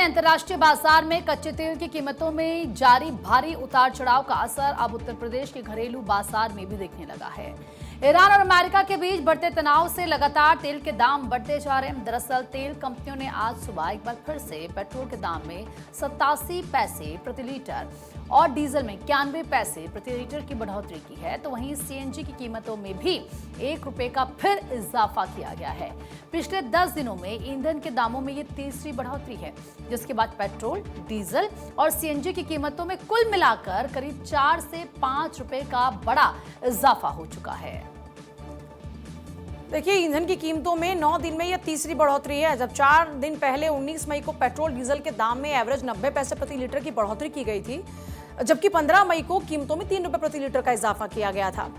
अंतर्राष्ट्रीय बाजार में कच्चे तेल की कीमतों में जारी भारी उतार चढ़ाव का असर अब उत्तर प्रदेश के घरेलू बाजार में भी दिखने लगा है। ईरान और अमेरिका के बीच बढ़ते तनाव से लगातार तेल के दाम बढ़ते जा रहे हैं। दरअसल तेल कंपनियों ने आज सुबह एक बार फिर से पेट्रोल के दाम में 87 पैसे प्रति लीटर और डीजल में 91 पैसे प्रति लीटर की बढ़ोतरी की है। तो वहीं सीएनजी की कीमतों में भी ₹1 का फिर इजाफा किया गया है। पिछले 10 दिनों में ईंधन के दामों में ये तीसरी बढ़ोतरी है, जिसके बाद पेट्रोल, डीजल और सीएनजी की कीमतों में कुल मिलाकर करीब 4 से ₹5 का बड़ा इजाफा हो चुका है। देखिए, ईंधन की कीमतों में 9 दिन में यह तीसरी बढ़ोतरी है। जब 4 दिन पहले 19 मई को पेट्रोल डीजल के दाम में एवरेज 90 पैसे प्रति लीटर की बढ़ोतरी की गई थी, जबकि 15 मई को कीमतों में ₹3 प्रति लीटर का इजाफा किया गया था।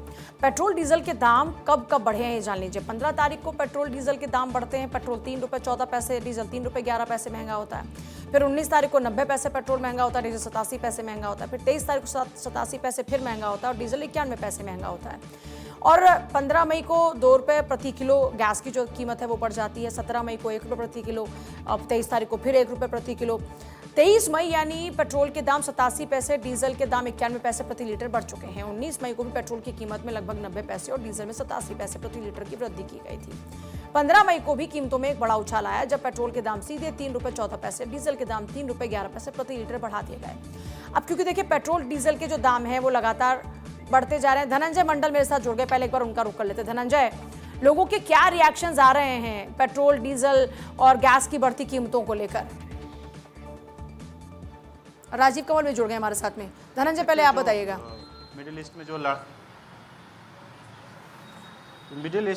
पेट्रोल डीजल के दाम कब कब बढ़े हैं ये जान लीजिए। 15 तारीख को पेट्रोल डीजल के दाम बढ़ते हैं। पेट्रोल ₹3.14, डीजल ₹3.11 महंगा होता है। फिर 19 तारीख को 90 पैसे पेट्रोल महंगा होता है, डीजल 87 पैसे महंगा होता है। फिर 23 तारीख को 87 पैसे फिर महंगा होता है और डीजल 91 पैसे महंगा होता है। और 15 मई को ₹2 प्रति किलो गैस की जो कीमत है वो बढ़ जाती है। 17 मई को ₹1 प्रति किलो, अब 23 तारीख को फिर ₹1 प्रति किलो। 23 मई यानी पेट्रोल के दाम 87 पैसे, डीजल के दाम 91 पैसे प्रति लीटर बढ़ चुके हैं। 19 मई को भी पेट्रोल की कीमत में लगभग 90 पैसे और डीजल में 87 पैसे प्रति लीटर की वृद्धि की गई थी। 15 मई को भी कीमतों में एक बड़ा उछाल आया, जब पेट्रोल के दाम सीधे ₹3.14, डीजल के दाम ₹3.11 प्रति लीटर बढ़ा दिए गए। अब क्योंकि देखिए, पेट्रोल डीजल के जो दाम है वो लगातार बढ़ते जा रहे हैं। धनंजय मंडल मेरे साथ जुड़ गए, पहले एक बार उनका रुख कर लेते। धनंजय, लोगों के क्या रिएक्शंस आ रहे हैं पेट्रोल, डीजल और गैस की बढ़ती कीमतों को लेकर? राजीव कमल भी जुड़ गए हमारे साथ में। धनंजय, पहले आप बताइएगा। मिडिल ईस्ट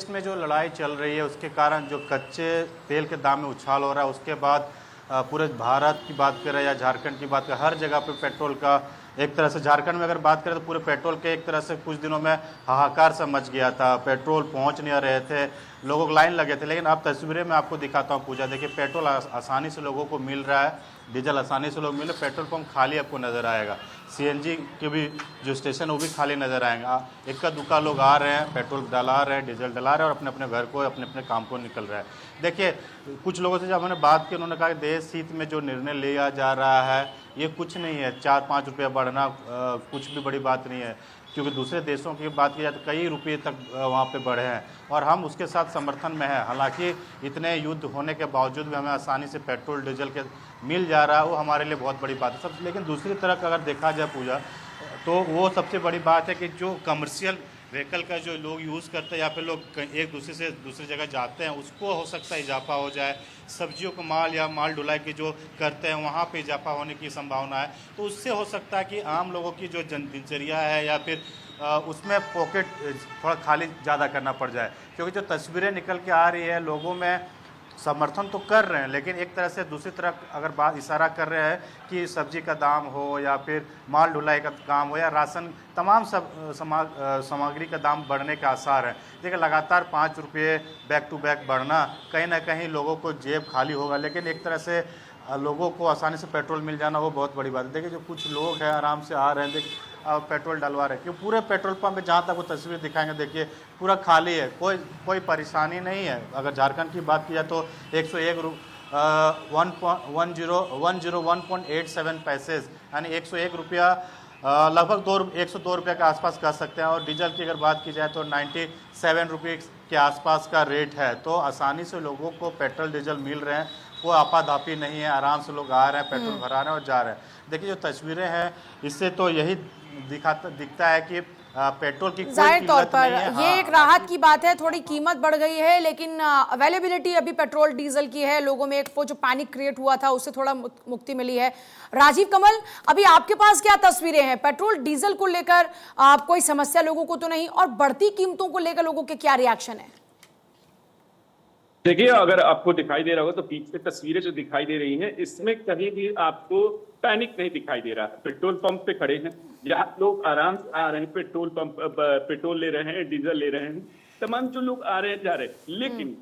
में जो लड़ाई चल रही है उसके कारण जो कच्चे तेल के दाम में उछाल हो रहा है, उसके बाद पूरे भारत की बात करें या झारखंड की बात करें, हर जगह पे पेट्रोल का एक तरह से, झारखंड में अगर बात करें तो पूरे पेट्रोल के एक तरह से कुछ दिनों में हाहाकार सा मच गया था। पेट्रोल पहुंच नहीं रहे थे, लोगों को लाइन लगे थे। लेकिन अब तस्वीरें मैं आपको दिखाता हूं पूजा, देखिए पेट्रोल आसानी से लोगों को मिल रहा है, डीजल आसानी से लोग मिल रहे, पेट्रोल पंप खाली आपको नज़र आएगा। सीएनजी के भी जो स्टेशन वो भी खाली नज़र आएंगे। इक्का दुक्का लोग आ रहे हैं, पेट्रोल डला रहे हैं, डीजल डला रहे हैं और अपने अपने घर को, अपने अपने काम को निकल रहा है। देखिए, कुछ लोगों से जब हमने बात की, उन्होंने कहा कि देश हित में जो निर्णय लिया जा रहा है ये कुछ नहीं है। 4-5 रुपया बढ़ना कुछ भी बड़ी बात नहीं है, क्योंकि दूसरे देशों की बात की जाए तो कई रुपये तक वहाँ पे बढ़े हैं और हम उसके साथ समर्थन में हैं। हालांकि इतने युद्ध होने के बावजूद भी हमें आसानी से पेट्रोल डीजल के मिल जा रहा है, वो हमारे लिए बहुत बड़ी बात है सब। लेकिन दूसरी तरफ अगर देखा जाए पूजा, तो वो सबसे बड़ी बात है कि जो कमर्शियल व्हीकल का जो लोग यूज़ करते हैं या फिर लोग एक दूसरे से दूसरी जगह जाते हैं, उसको हो सकता है इजाफा हो जाए। सब्जियों को माल या माल ढुलाई की जो करते हैं वहाँ पे इजाफा होने की संभावना है। तो उससे हो सकता है कि आम लोगों की जो दिनचर्या है या फिर उसमें पॉकेट थोड़ा खाली ज़्यादा करना पड़ जाए। क्योंकि जो तस्वीरें निकल के आ रही है, लोगों में समर्थन तो कर रहे हैं, लेकिन एक तरह से दूसरी तरफ अगर बात इशारा कर रहे हैं कि सब्जी का दाम हो या फिर माल ढुलाई का काम हो या राशन, तमाम सब सामग्री का दाम बढ़ने के आसार हैं। देखिए, लगातार 5 रुपये बैक टू बैक बढ़ना, कहीं ना कहीं लोगों को जेब खाली होगा, लेकिन एक तरह से लोगों को आसानी से पेट्रोल मिल जाना वो बहुत बड़ी बात है। देखिए, जो कुछ लोग हैं आराम से आ रहे हैं, देखिए पेट्रोल डलवा रहे हैं, क्योंकि पूरे पेट्रोल पंप में जहाँ तक वो तस्वीर दिखाएंगे देखिए पूरा खाली है, कोई परेशानी नहीं है। अगर झारखंड की बात की जाए तो 101.87 पैसे यानी 101 रुपया, लगभग 102 रुपये के आसपास कह सकते हैं। और डीजल की अगर बात की जाए तो 97 रुपये के आसपास का रेट है। तो आसानी से लोगों को पेट्रोल डीजल मिल रहे हैं, कोई आपाधापी नहीं है, आराम से लोग आ रहे हैं, पेट्रोल भरा रहे हैं और जा रहे हैं। देखिए, जो तस्वीरें हैं इससे तो यही दिखता है कि पेट्रोल की जाहिर तौर पर ये हाँ। एक राहत की बात है, थोड़ी कीमत बढ़ गई है, लेकिन अवेलेबिलिटी अभी पेट्रोल डीजल की है। लोगों में एक वो जो पैनिक क्रिएट हुआ था उससे थोड़ा मुक्ति मिली है। राजीव कमल, अभी आपके पास क्या तस्वीरें हैं पेट्रोल डीजल को लेकर? कोई समस्या लोगों को तो नहीं, और बढ़ती कीमतों को लेकर लोगों के क्या रिएक्शन है? देखिए, अगर आपको दिखाई दे रहा हो तो पीछे तस्वीरें जो दिखाई दे रही हैं, इसमें कहीं भी आपको पैनिक नहीं दिखाई दे रहा है। पेट्रोल पंप पे खड़े हैं, यहाँ लोग आराम से आ रहे हैं, पेट्रोल ले रहे हैं, डीजल ले रहे हैं, तमाम जो लोग आ रहे हैं जा रहे हैं। लेकिन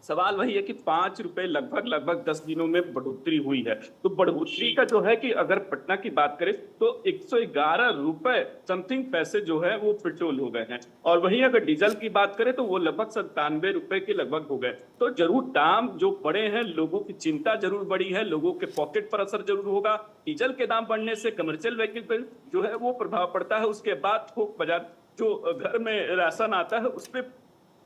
सवाल वही है कि 5 रुपए लगभग 10 दिनों में बढ़ोतरी हुई है। तो बढ़ोतरी का जो है कि अगर पटना की बात करें तो 111 रुपए समथिंग पैसे जो है वो पेट्रोल हो गए हैं, और वहीं अगर डीजल की बात करें तो वो लगभग 97 रुपए के लगभग हो गए। तो जरूर दाम जो बढ़े हैं, लोगों की चिंता जरूर बढ़ी है, लोगों के पॉकेट पर असर जरूर होगा। डीजल के दाम बढ़ने से कमर्शियल व्हीकल पर जो है वो प्रभाव पड़ता है। उसके बाद थोक बाजार जो घर में राशन आता है उस पर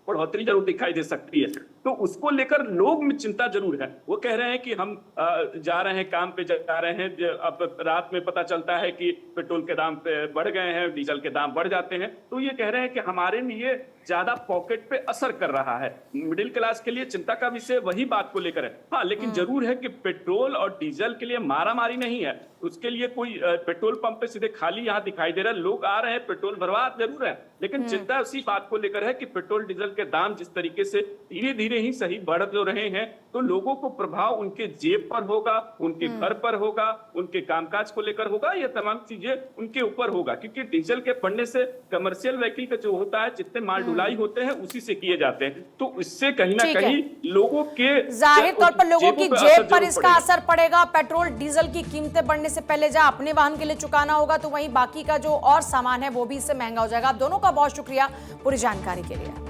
बढ़ोतरी जरूर दिखाई दे सकती है। तो उसको लेकर लोग में चिंता जरूर है। वो कह रहे हैं कि हम जा रहे हैं, काम पे जा रहे हैं, अब रात में पता चलता है कि पेट्रोल के दाम पे बढ़ गए हैं, डीजल के दाम बढ़ जाते हैं, तो ये कह रहे हैं कि हमारे लिए ज्यादा पॉकेट पे असर कर रहा है। मिडिल क्लास के लिए चिंता का विषय वही बात को लेकर है। हाँ, लेकिन जरूर है कि पेट्रोल और डीजल के लिए मारामारी नहीं है। उसके लिए कोई पेट्रोल पंप पे सीधे खाली यहाँ दिखाई दे रहा है, लोग आ रहे हैं, पेट्रोल भरवा जरूर है, लेकिन चिंता उसी बात को लेकर है कि पेट्रोल डीजल के दाम जिस तरीके से धीरे धीरे ही सही बढ़ जो रहे हैं, तो लोगों को प्रभाव उनके जेब पर होगा, उनके घर पर होगा, उनके कामकाज को लेकर होगा, ये तमाम चीजें उनके ऊपर होगा। क्योंकि डीजल के बढ़ने से कमर्शियल व्हीकल का जो होता है, जितने माल ढुलाई होते हैं उसी से किए जाते हैं, तो इससे कहीं ना कहीं लोगों के जाहिर तौर पर लोगों की जेब पर इसका पड़ेगा। असर पड़ेगा। पेट्रोल डीजल की कीमतें बढ़ने से पहले जहां अपने वाहन के लिए चुकाना होगा, तो वहीं बाकी का जो और सामान है वो भी इससे महंगा हो जाएगा। आप दोनों का बहुत शुक्रिया पूरी जानकारी के लिए।